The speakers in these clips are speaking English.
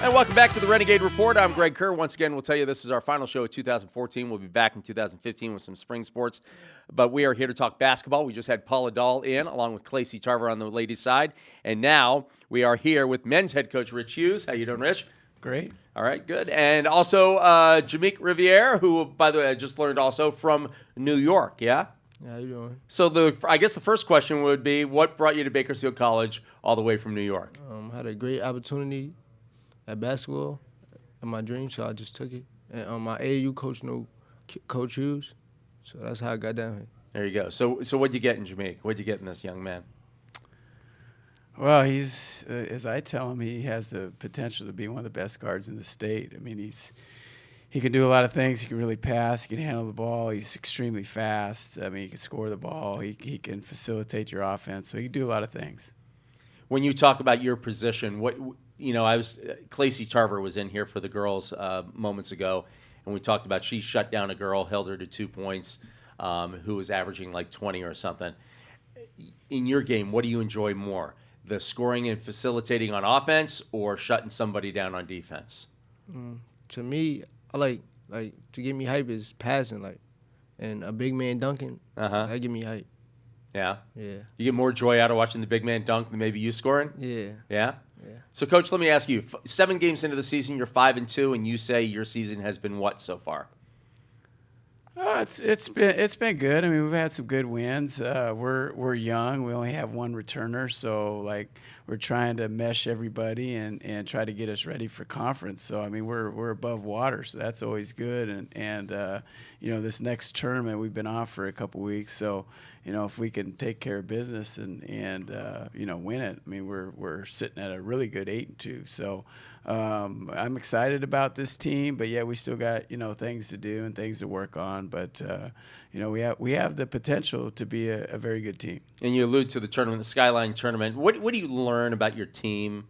And welcome back to the Renegade Report. I'm Greg Kerr. Once again, we'll tell you this is our final show of 2014. We'll be back in 2015 with some spring sports. But we are here to talk basketball. We just had Paula Dahl in, along with Clacy Tarver on the ladies' side. And now we are here with men's head coach Rich Hughes. How you doing, Rich? Great. All right, good. And also Jameek Riviere, who, by the way, I just learned also from New York, yeah? Yeah, how you doing? So I guess the first question would be, what brought you to Bakersfield College all the way from New York? Had a great opportunity at basketball in my dream, so I just took it. And my AAU coach knew Coach Hughes, so that's how I got down here. There you go. So what'd you get in Jameek? What'd you get in this young man? Well, he's, as I tell him, he has the potential to be one of the best guards in the state. I mean, he can do a lot of things. He can really pass. He can handle the ball. He's extremely fast. I mean, he can score the ball. He can facilitate your offense. So he can do a lot of things. When you talk about your position, Clacy Tarver was in here for the girls moments ago, and we talked about she shut down a girl, held her to 2 points, who was averaging like 20 or something. In your game, what do you enjoy more? The scoring and facilitating on offense, or shutting somebody down on defense? To me, I like to get me hype is passing, and a big man dunking. That get me hype. Yeah. Yeah. You get more joy out of watching the big man dunk than maybe you scoring? Yeah. Yeah. Yeah. So, Coach, let me ask you: 7 games into the season, you're 5-2, and you say your season has been what so far? It's been good. I mean, we've had some good wins. We're young. We only have one returner, so we're trying to mesh everybody and try to get us ready for conference. So I mean, we're above water, so that's always good. And this next tournament we've been off for a couple weeks, so if we can take care of business and win it, I mean we're sitting at a really good 8-2. So I'm excited about this team, but yeah, we still got things to do and things to work on. But we have the potential to be a very good team. And you allude to the tournament, the Skyline tournament. What do you learn about your team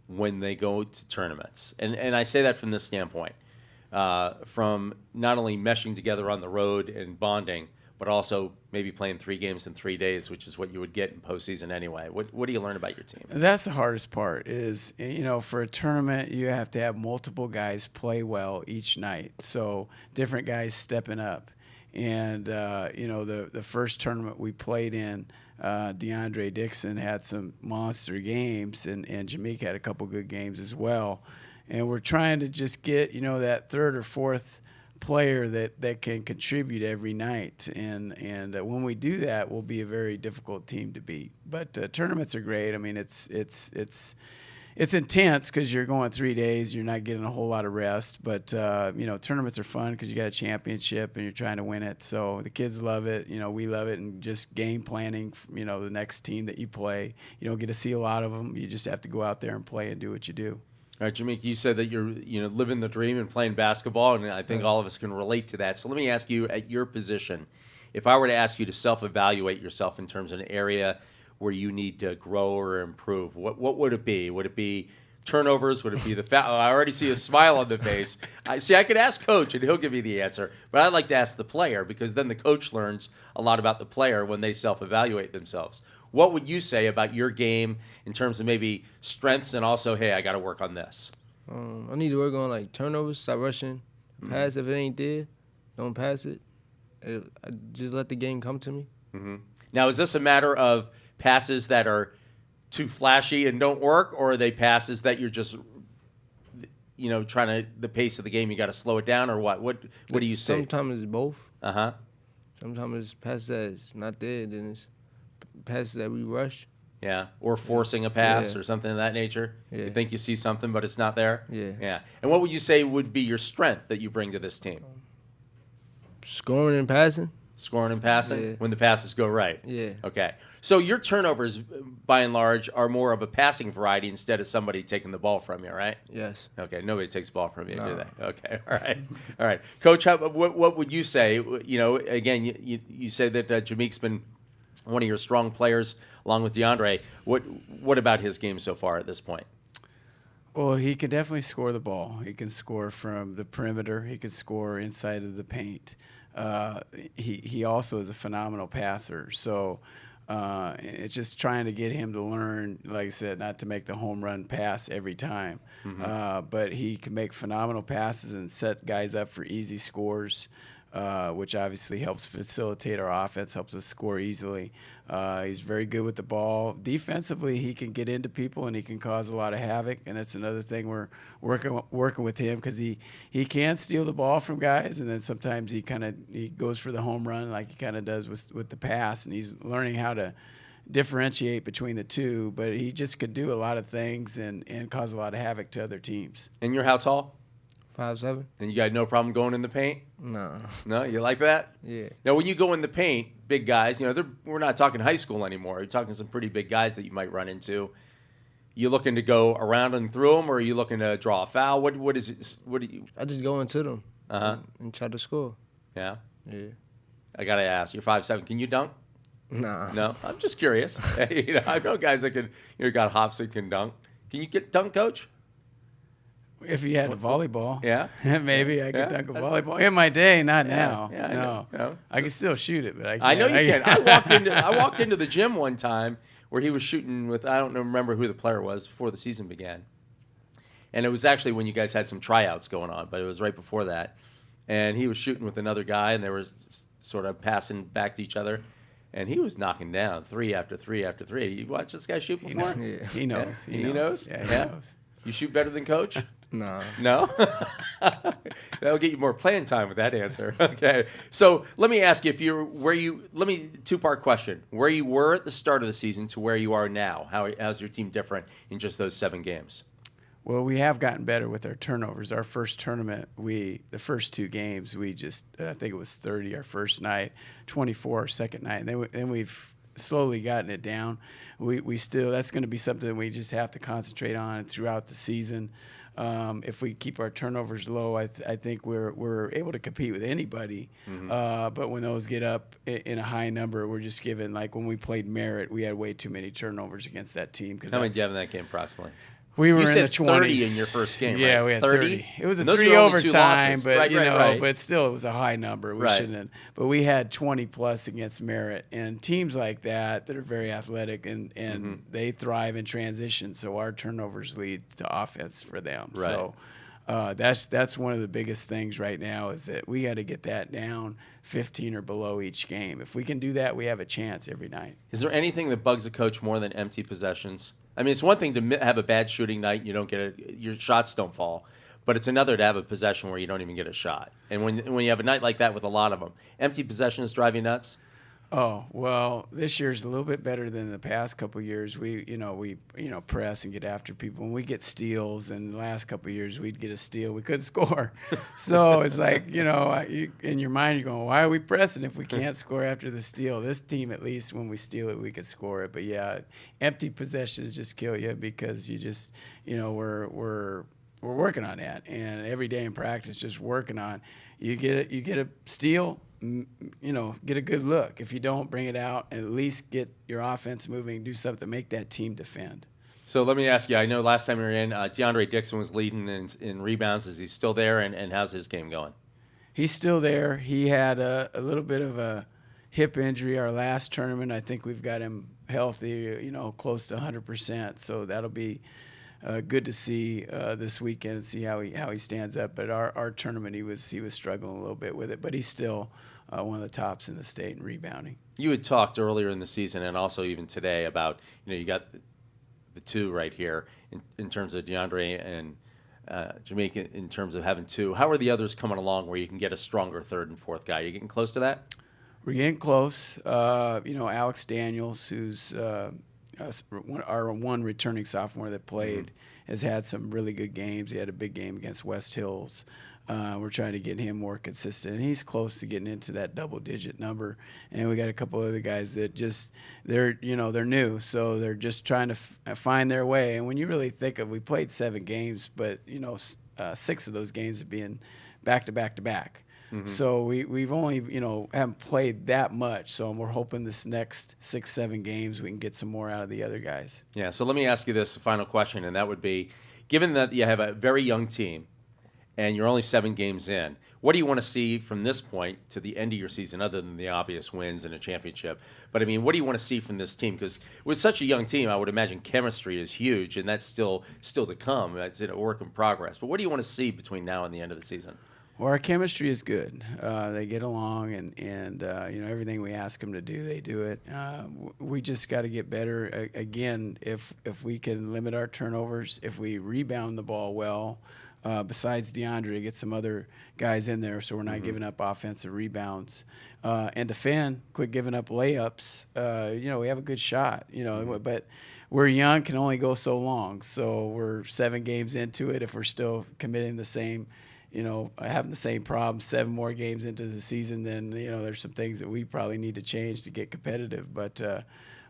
when they go to tournaments? And I say that from this standpoint, from not only meshing together on the road and bonding, but also maybe playing 3 games in 3 days, which is what you would get in postseason anyway. What do you learn about your team? That's the hardest part is, for a tournament, you have to have multiple guys play well each night. So different guys stepping up. And, the first tournament we played in, DeAndre Dixon had some monster games, and Jameek had a couple good games as well. And we're trying to just get, that third or fourth player that can contribute every night, and when we do that, we'll be a very difficult team to beat. But tournaments are great. I mean, it's intense because you're going 3 days, you're not getting a whole lot of rest. But tournaments are fun because you got a championship and you're trying to win it. So the kids love it. We love it, and just game planning. The next team that you play, you don't get to see a lot of them. You just have to go out there and play and do what you do. All right, Jameek, you said that you're living the dream and playing basketball, and I think all of us can relate to that. So let me ask you, at your position, if I were to ask you to self-evaluate yourself in terms of an area where you need to grow or improve, what would it be? Would it be turnovers? Would it be the foul? I already see a smile on the face. I could ask Coach, and he'll give me the answer, but I'd like to ask the player, because then the coach learns a lot about the player when they self-evaluate themselves. What would you say about your game in terms of maybe strengths and also, hey, I got to work on this? I need to work on turnovers, stop rushing, pass if it ain't there, don't pass it. I just let the game come to me. Mm-hmm. Now, is this a matter of passes that are too flashy and don't work, or are they passes that you're just, trying to the pace of the game, you got to slow it down, or what? What do you say? Sometimes it's both. Uh-huh. Sometimes it's passes that's not there, then it's passes that we rush. Yeah, or forcing a pass or something of that nature. Yeah. You think you see something, but it's not there? Yeah. Yeah. And what would you say would be your strength that you bring to this team? Scoring and passing. Scoring and passing when the passes go right. Yeah. Okay. So your turnovers, by and large, are more of a passing variety instead of somebody taking the ball from you, right? Yes. Okay. Nobody takes the ball from you, No. do they? Okay. All right. All right. Coach, what would you say? Again, you say that Jameek's been one of your strong players along with DeAndre. What about his game so far at this point? Well, he can definitely score the ball. He can score from the perimeter. He can score inside of the paint. He also is a phenomenal passer. So It's just trying to get him to learn, like I said, not to make the home run pass every time. But he can make phenomenal passes and set guys up for easy scores, which obviously helps facilitate our offense, helps us score easily. He's very good with the ball. Defensively, he can get into people and he can cause a lot of havoc, and that's another thing we're working with him, because he can steal the ball from guys, and then sometimes he goes for the home run like he kind of does with the pass, and he's learning how to differentiate between the two. But he just could do a lot of things and cause a lot of havoc to other teams. And you're how tall? 5'7". And you got no problem going in the paint? No. No, you like that? Yeah. Now, when you go in the paint, big guys, we're not talking high school anymore. You're talking some pretty big guys that you might run into. You looking to go around and through them, or are you looking to draw a foul? What is it? What do you? I just go into them and try to score. Yeah. Yeah. I gotta ask. You're 5'7". Can you dunk? Nah. No. I'm just curious. I know guys that can. Got hops that can dunk. Can you get dunk, coach? If you had a volleyball, Yeah, maybe I could dunk a volleyball. In my day, not now. Yeah, no. I can still shoot it, but I can't. I know you can. I walked into the gym one time where he was shooting with, I don't remember who the player was before the season began, and it was actually when you guys had some tryouts going on, but it was right before that, and he was shooting with another guy, and they were sort of passing back to each other, and he was knocking down 3 after 3 after 3. You watch this guy shoot before? He knows. He knows. Yeah, he knows. You shoot better than coach? Nah. No? That'll get you more playing time with that answer. Okay. So let me ask you, two-part question. Where you were at the start of the season to where you are now. How's your team different in just those 7 games? Well, we have gotten better with our turnovers. Our first tournament, the first 2 games, we just, I think it was 30 our first night, 24 our second night. And then we've slowly gotten it down. We still, that's going to be something that we just have to concentrate on throughout the season. If we keep our turnovers low, I think we're able to compete with anybody. But when those get up in a high number, we're just given, like when we played Merritt, we had way too many turnovers against that team. How many did you have in that game approximately? We were you in said the 20s. 30 in your first game, right? Yeah, we had 30. It was a Those 3 were only 2 overtime, losses. but Right. but still it was a high number. We shouldn't have. But we had 20 plus against Merritt, and teams like that are very athletic and they thrive in transition. So our turnovers lead to offense for them. Right. So that's one of the biggest things right now, is that we got to get that down 15 or below each game. If we can do that, we have a chance every night. Is there anything that bugs a coach more than empty possessions? I mean, it's one thing to have a bad shooting night, you don't get your shots don't fall, but it's another to have a possession where you don't even get a shot. And when you have a night like that with a lot of them, empty possessions drive you nuts? Oh, well, this year's a little bit better than the past couple of years. We press and get after people, and we get steals. And the last couple of years, we'd get a steal, we couldn't score. So it's like, in your mind, you're going, why are we pressing if we can't score after the steal? This team, at least, when we steal it, we could score it. But yeah, empty possessions just kill you, because you just, we're working on that, and every day in practice, just working on. You get a steal. Get a good look. If you don't, bring it out and at least get your offense moving, do something, make that team defend. So let me ask you, I know last time you were in, DeAndre Dixon was leading in rebounds. Is he still there, and how's his game going? He's still there. He had a little bit of a hip injury our last tournament. I think we've got him healthy, close to 100%. So that'll be good to see this weekend and see how he stands up. But our tournament, he was struggling a little bit with it, but he's still one of the tops in the state in rebounding. You had talked earlier in the season, and also even today, about you got the 2 right here in terms of DeAndre and Jamaica, in terms of having 2. How are the others coming along where you can get a stronger 3rd and 4th guy? Are you getting close to that? We're getting close. Alex Daniels, who's our one returning sophomore that played, has had some really good games. He had a big game against West Hills. We're trying to get him more consistent, and he's close to getting into that double-digit number. And we got a couple other guys that they're new, so they're just trying to find their way. And when you really think of, we played 7 games, but 6 of those games have been back to back to back. So we've only, haven't played that much. So we're hoping this next 6-7 games we can get some more out of the other guys. Yeah, so let me ask you this final question, and that would be, given that you have a very young team, and you're only 7 games in. What do you want to see from this point to the end of your season, other than the obvious wins and a championship? But, I mean, what do you want to see from this team? Because with such a young team, I would imagine chemistry is huge, and that's still to come. That's a work in progress. But what do you want to see between now and the end of the season? Well, our chemistry is good. They get along, and everything we ask them to do, they do it. We just got to get better. Again, if we can limit our turnovers, if we rebound the ball well, besides DeAndre, get some other guys in there so we're not giving up offensive rebounds. And defend, quit giving up layups. We have a good shot, but we're young, can only go so long. So we're 7 games into it. If we're still committing the same – having the same problem 7 more games into the season, then, there's some things that we probably need to change to get competitive. But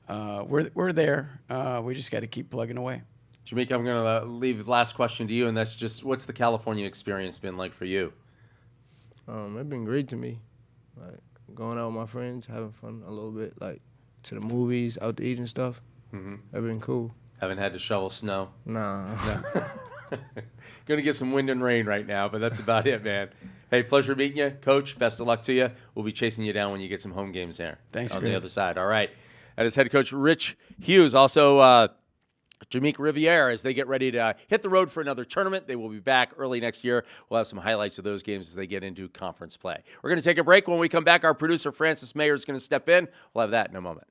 we're there. We just got to keep plugging away. Jamaica, I'm going to leave the last question to you, and that's just, what's the California experience been like for you? It's been great to me. Like, going out with my friends, having fun a little bit, like, to the movies, out to eat and stuff. Mm-hmm. That's been cool. Haven't had to shovel snow? Nah. Going to get some wind and rain right now, but that's about it, man. Hey, pleasure meeting you. Coach, best of luck to you. We'll be chasing you down when you get some home games there. Thanks, on Greg. the other side. All right. That is head coach Rich Hughes. Also, Jameek Riviere, as they get ready to hit the road for another tournament. They will be back early next year. We'll have some highlights of those games as they get into conference play. We're going to take a break. When we come back, our producer, Francis Mayer, is going to step in. We'll have that in a moment.